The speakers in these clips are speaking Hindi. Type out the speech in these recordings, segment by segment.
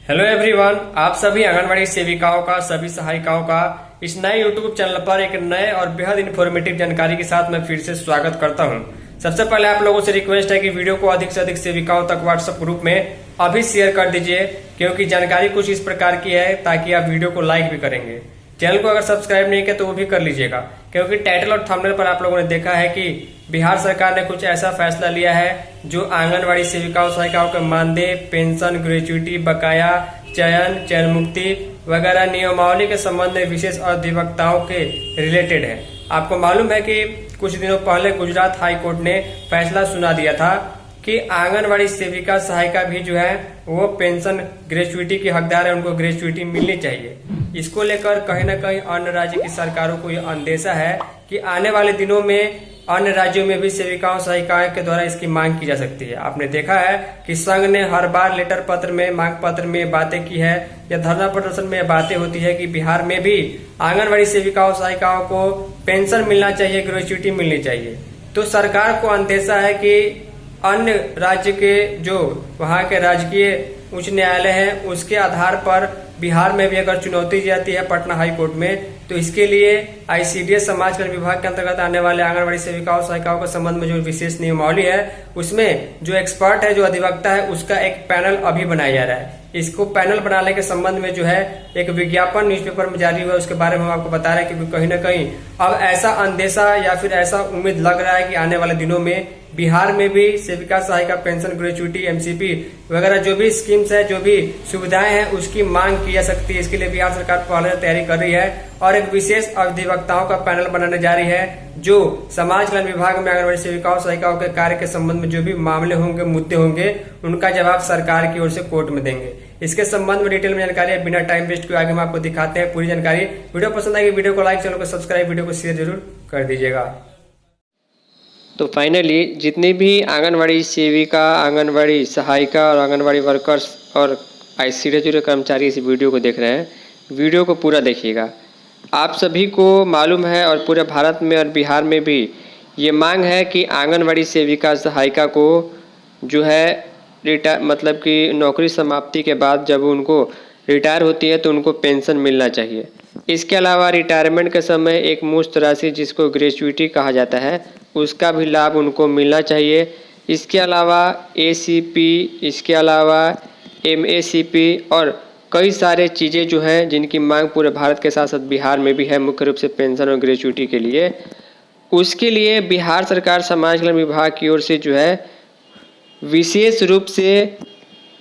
हेलो एवरीवन, आप सभी आंगनबाड़ी सेविकाओं का, सभी सहायिकाओं का इस नए यूट्यूब चैनल पर एक नए और बेहद इन्फॉर्मेटिव जानकारी के साथ मैं फिर से स्वागत करता हूं। सबसे पहले आप लोगों से रिक्वेस्ट है कि वीडियो को अधिक से अधिक सेविकाओं तक व्हाट्सएप ग्रुप में अभी शेयर कर दीजिए, क्योंकि जानकारी कुछ इस प्रकार की है ताकि आप वीडियो को लाइक भी करेंगे। चैनल को अगर सब्सक्राइब नहीं किया तो वो भी कर लीजिएगा, क्योंकि टाइटल और थंबनेल पर आप लोगों ने देखा है कि बिहार सरकार ने कुछ ऐसा फैसला लिया है जो आंगनबाड़ी सेविकाओं सहायिकाओं के मानदेय, पेंशन, ग्रेच्युटी, बकाया, चयन मुक्ति वगैरह नियमावली के संबंध में विशेष अधिवक्ताओं के रिलेटेड है। आपको मालूम है कि कुछ दिनों पहले गुजरात हाई कोर्ट ने फैसला सुना दिया था कि आंगनबाड़ी सेविका सहायिका भी जो है वो पेंशन ग्रेच्युटी की हकदार है, उनको ग्रेच्युटी मिलनी चाहिए। इसको लेकर कहीं ना कहीं अन्य राज्य की सरकारों को यह अंदेशा है कि आने वाले दिनों में अन्य राज्यों में भी सेविकाओं सहायिकाओं के द्वारा इसकी मांग की जा सकती है। आपने देखा है कि संघ ने हर बार लेटर पत्र में, मांग पत्र में बातें की है या धरना प्रदर्शन में बातें होती है कि बिहार में भी आंगनबाड़ी सेविकाओं सहायिकाओं को पेंशन मिलना चाहिए, ग्रेच्युटी मिलनी चाहिए। तो सरकार को अंदेशा है कि अन्य राज्य के जो वहाँ के राजकीय उच्च न्यायालय है उसके आधार पर बिहार में भी अगर चुनौती दी जाती है पटना हाई कोर्ट में, तो इसके लिए आईसीडीएस समाज कल्याण विभाग के अंतर्गत आने वाले आंगनबाड़ी सेविकाओं सहायिकाओं के संबंध में जो विशेष नियमावली है उसमें जो एक्सपर्ट है, जो अधिवक्ता है, उसका एक पैनल अभी बनाया जा रहा है। इसको पैनल बनाने के संबंध में जो है एक विज्ञापन न्यूज़पेपर में जारी हुआ है, उसके बारे में हम आपको बता रहे हैं। क्योंकि कहीं ना कहीं अब ऐसा अंदेशा या फिर ऐसा उम्मीद लग रहा है कि आने वाले दिनों में बिहार में भी सेविका सहायिका पेंशन, ग्रेच्युटी, एमसीपी वगैरह जो भी स्कीम्स है, जो भी सुविधाएं हैं, उसकी मांग की जा सकती है। इसके लिए बिहार सरकार पहले से तैयारी कर रही है और एक विशेष अधिवक्ताओं का पैनल बनाने जा रही है जो समाज कल्याण विभाग में आंगनबाड़ी सेविकाओं सहायिकाओं के कार्य के संबंध में जो भी मामले होंगे, मुद्दे होंगे, उनका जवाब सरकार की ओर से कोर्ट में देंगे। इसके संबंध में डिटेल में जानकारी है, बिना टाइम वेस्ट किए आगे हम आपको दिखाते हैं पूरी जानकारी। वीडियो पसंद आएगी वीडियो को लाइक, चैनल को सब्सक्राइब, वीडियो को शेयर जरूर कर दीजिएगा। तो फाइनली जितने भी आंगनबाड़ी सेविका, आंगनबाड़ी सहायिका और आंगनबाड़ी वर्कर्स और आईसीडीएस जो कर्मचारी इस वीडियो को देख रहे हैं, वीडियो को पूरा देखिएगा। आप सभी को मालूम है और पूरे भारत में और बिहार में भी ये मांग है कि आंगनबाड़ी सेविका सहायिका को जो है मतलब कि नौकरी समाप्ति के बाद जब उनको रिटायर होती है तो उनको पेंशन मिलना चाहिए। इसके अलावा रिटायरमेंट के समय एक मुश्त राशि जिसको ग्रेच्युटी कहा जाता है उसका भी लाभ उनको मिलना चाहिए। इसके अलावा एसीपी, इसके अलावा एमएसीपी और कई सारे चीज़ें जो हैं जिनकी मांग पूरे भारत के साथ साथ बिहार में भी है, मुख्य रूप से पेंशन और ग्रेच्युटी के लिए। उसके लिए बिहार सरकार समाज कल्याण विभाग की ओर से जो है विशेष रूप से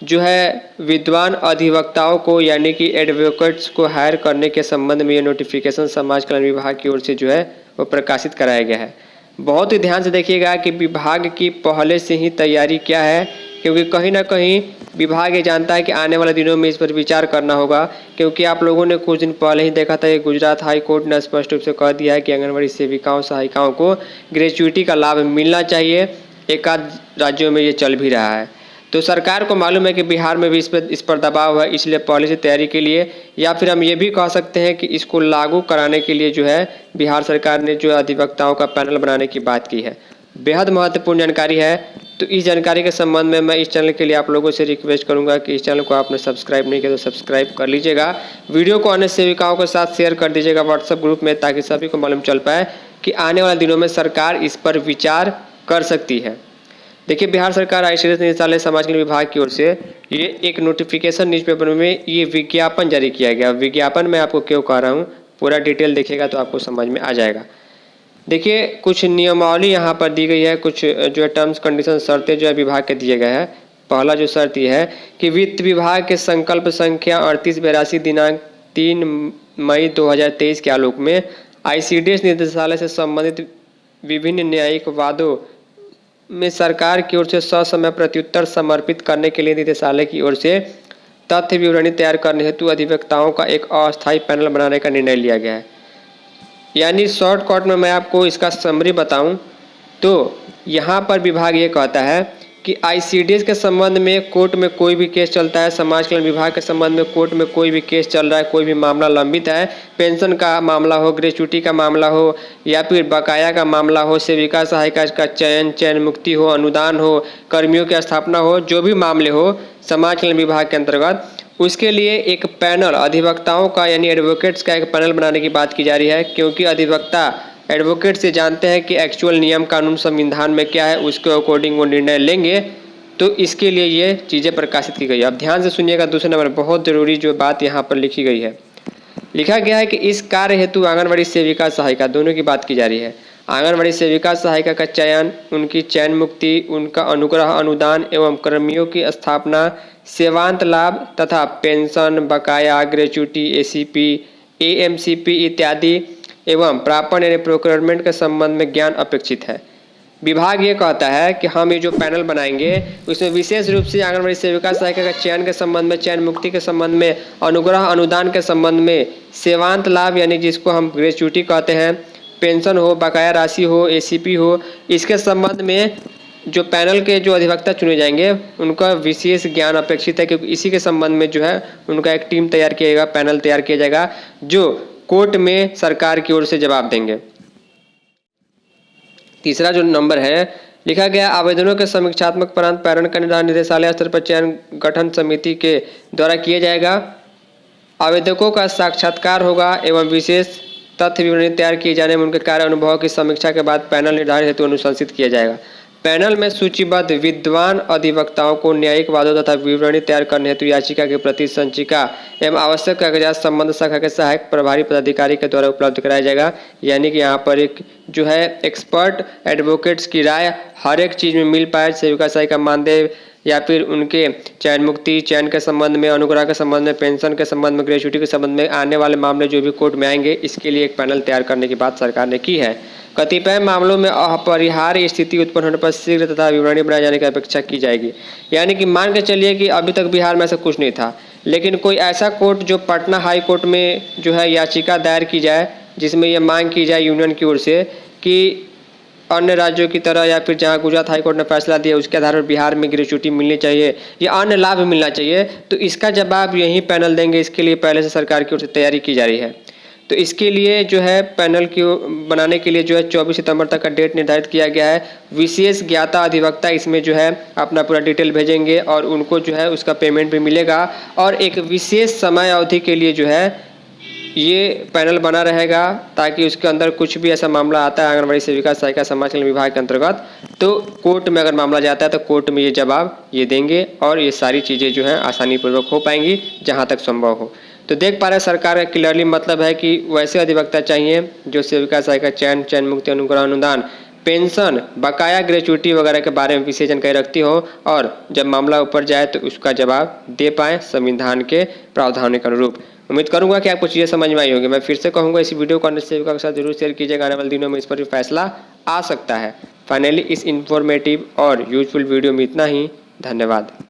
जो है विद्वान अधिवक्ताओं को यानी कि एडवोकेट्स को हायर करने के संबंध में ये नोटिफिकेशन समाज कल्याण विभाग की ओर से जो है वो प्रकाशित कराया गया है। बहुत ही ध्यान से देखिएगा कि विभाग की पहले से ही तैयारी क्या है, क्योंकि कहीं ना कहीं विभाग ये जानता है कि आने वाले दिनों में इस पर विचार करना होगा। क्योंकि आप लोगों ने कुछ दिन पहले ही देखा था कि गुजरात हाई कोर्ट ने स्पष्ट रूप से कह दिया है कि आंगनबाड़ी सेविकाओं सहायिकाओं को ग्रेच्युटी का लाभ मिलना चाहिए। एक आध राज्यों में ये चल भी रहा है। तो सरकार को मालूम है कि बिहार में भी इस पर दबाव है, इसलिए पहले से तैयारी के लिए, या फिर हम ये भी कह सकते हैं कि इसको लागू कराने के लिए जो है बिहार सरकार ने जो अधिवक्ताओं का पैनल बनाने की बात की है। बेहद महत्वपूर्ण जानकारी है। तो इस जानकारी के संबंध में मैं इस चैनल के लिए आप लोगों से रिक्वेस्ट करूंगा कि इस चैनल को आपने सब्सक्राइब नहीं किया तो सब्सक्राइब कर लीजिएगा। वीडियो को अन्य सेविकाओं के साथ शेयर कर दीजिएगा व्हाट्सएप ग्रुप में, ताकि सभी को मालूम चल पाए कि आने वाले दिनों में सरकार इस पर विचार कर सकती है। देखिए, बिहार सरकार आईसीडीएस निदेशालय समाज कल्याण विभाग की ओर से ये एक नोटिफिकेशन न्यूज़पेपर में ये विज्ञापन जारी किया गया। विज्ञापन मैं आपको क्यों कह रहा हूँ, पूरा डिटेल देखिएगा तो आपको समझ में आ जाएगा। देखिए, कुछ नियमावली यहाँ पर दी गई है, कुछ जो है टर्म्स कंडीशन शर्तें जो है विभाग के दिए गए हैं। पहला जो शर्त यह है कि वित्त विभाग के संकल्प संख्या 3882 दिनांक 3 मई 2023 के आलोक में आईसीडीएस निदेशालय से संबंधित विभिन्न न्यायिक वादों में सरकार की ओर से ससमय प्रत्युत्तर समर्पित करने के लिए निदेशालय की ओर से तथ्य विवरणी तैयार करने हेतु अधिवक्ताओं का एक अस्थायी पैनल बनाने का निर्णय लिया गया है। यानी शॉर्टकट में मैं आपको इसका समरी बताऊं तो यहाँ पर विभाग ये कहता है कि आईसीडीएस के संबंध में कोर्ट में कोई भी केस चलता है, समाज कल्याण विभाग के संबंध में कोर्ट में कोई भी केस चल रहा है, कोई भी मामला लंबित है, पेंशन का मामला हो, ग्रेच्युटी का मामला हो या फिर बकाया का मामला हो, सेविका सहायिका का चयन मुक्ति हो, अनुदान हो, कर्मियों की स्थापना हो, जो भी मामले हो समाज कल्याण विभाग के अंतर्गत, उसके लिए एक पैनल अधिवक्ताओं का यानी एडवोकेट्स का एक पैनल बनाने की बात की जा रही है, क्योंकि अधिवक्ता एडवोकेट से जानते हैं कि एक्चुअल नियम कानून संविधान में क्या है, उसके अकॉर्डिंग वो निर्णय लेंगे। तो इसके लिए ये चीज़ें प्रकाशित की गई है। अब ध्यान से सुनिएगा, दूसरे नंबर बहुत ज़रूरी जो बात यहाँ पर लिखी गई है, लिखा गया है कि इस कार्य हेतु आंगनबाड़ी सेविका सहायिका दोनों की बात की जा रही है। आंगनबाड़ी सेविका सहायिका का चयन, उनकी चयन मुक्ति, उनका अनुग्रह अनुदान एवं कर्मियों की स्थापना, सेवांत लाभ तथा पेंशन, बकाया, ग्रेच्युटी, एसीपी, एएमसीपी इत्यादि एवं प्रापण यानी प्रोक्योरमेंट के संबंध में ज्ञान अपेक्षित है। विभाग ये कहता है कि हम ये जो पैनल बनाएंगे उसमें विशेष रूप से आंगनबाड़ी सेविका सहायिका के चयन के संबंध में, चयन मुक्ति के संबंध में, अनुग्रह अनुदान के संबंध में, सेवांत लाभ यानी जिसको हम ग्रेच्युटी कहते हैं, पेंशन हो, बकाया राशि हो, एसीपी हो, इसके संबंध में जो पैनल के जो अधिवक्ता चुने जाएंगे उनका विशेष ज्ञान अपेक्षित है, क्योंकि इसी के संबंध में जो है उनका एक टीम तैयार किया जाएगा, पैनल तैयार किया जाएगा जो कोर्ट में सरकार की ओर से जवाब देंगे। तीसरा जो नंबर है, लिखा गया आवेदनों के समीक्षात्मक प्रांत पैनल का निर्धारण निदेशालय स्तर पर चयन गठन समिति के द्वारा किया जाएगा। आवेदकों का साक्षात्कार होगा एवं विशेष तथ्य विवरणी तैयार किए जाने में उनके कार्य अनुभव की समीक्षा के बाद पैनल निर्धारित हेतु अनुशंसित किया जाएगा। पैनल में सूचीबद्ध विद्वान अधिवक्ताओं को न्यायिक वादों तथा विवरणी तैयार करने हेतु याचिका के प्रति संचिका एवं आवश्यक कागजात संबंध शाखा के सहायक प्रभारी पदाधिकारी के द्वारा उपलब्ध कराया जाएगा। यानी कि यहाँ पर एक जो है एक्सपर्ट एडवोकेट्स की राय हर एक चीज़ में मिल पाए, सेविका सहायिका मानदेय या फिर उनके चयन मुक्ति, चयन के संबंध में, अनुग्रह के संबंध में, पेंशन के संबंध में, ग्रेच्युटी के संबंध में, आने वाले मामले जो भी कोर्ट में आएंगे, इसके लिए एक पैनल तैयार करने की बात सरकार ने की है। कतिपय मामलों में अपरिहार्य स्थिति उत्पन्न होने पर शीघ्र तथा विवरणी बनाए जाने की अपेक्षा की जाएगी। यानी कि मान के चलिए कि अभी तक बिहार में ऐसा कुछ नहीं था, लेकिन कोई ऐसा कोर्ट जो पटना हाई कोर्ट में जो है याचिका दायर की जाए जिसमें यह मांग की जाए यूनियन की ओर से कि अन्य राज्यों की तरह या फिर जहां गुजरात हाई कोर्ट ने फैसला दिया उसके आधार पर बिहार में ग्रेच्युटी मिलनी चाहिए या अन्य लाभ मिलना चाहिए, तो इसका जवाब यही पैनल देंगे। इसके लिए पहले से सरकार की ओर से तैयारी की जा रही है। तो इसके लिए जो है पैनल की बनाने के लिए जो है 24 सितंबर तक का डेट निर्धारित किया गया है। विशेष ज्ञाता अधिवक्ता इसमें जो है अपना पूरा डिटेल भेजेंगे और उनको जो है उसका पेमेंट भी मिलेगा और एक विशेष समय अवधि के लिए जो है ये पैनल बना रहेगा, ताकि उसके अंदर कुछ भी ऐसा मामला आता है आंगनबाड़ी सेविका सहायिका समाज कल्याण विभाग के अंतर्गत, तो कोर्ट में अगर मामला जाता है तो कोर्ट में ये जवाब ये देंगे और ये सारी चीज़ें जो है आसानी पूर्वक हो पाएंगी जहाँ तक संभव हो। तो देख पा रहे सरकार का क्लियरली मतलब है कि वैसे अधिवक्ता चाहिए जो सेविका सहायिका चयन, चयन मुक्ति, अनुग्रह अनुदान, पेंशन, बकाया, ग्रेच्युटी वगैरह के बारे में विशेष जानकारी रखती हो और जब मामला ऊपर जाए तो उसका जवाब दे पाएँ संविधान के प्रावधानों के अनुरूप। उम्मीद करूंगा कि आपको चीज़ें समझ में आई होंगी। मैं फिर से कहूंगा इस वीडियो को अन्य सेविका के साथ जरूर शेयर कीजिएगा, आने वाले दिनों में इस पर भी फैसला आ सकता है। फाइनली इस इंफॉर्मेटिव और यूजफुल वीडियो में इतना ही। धन्यवाद।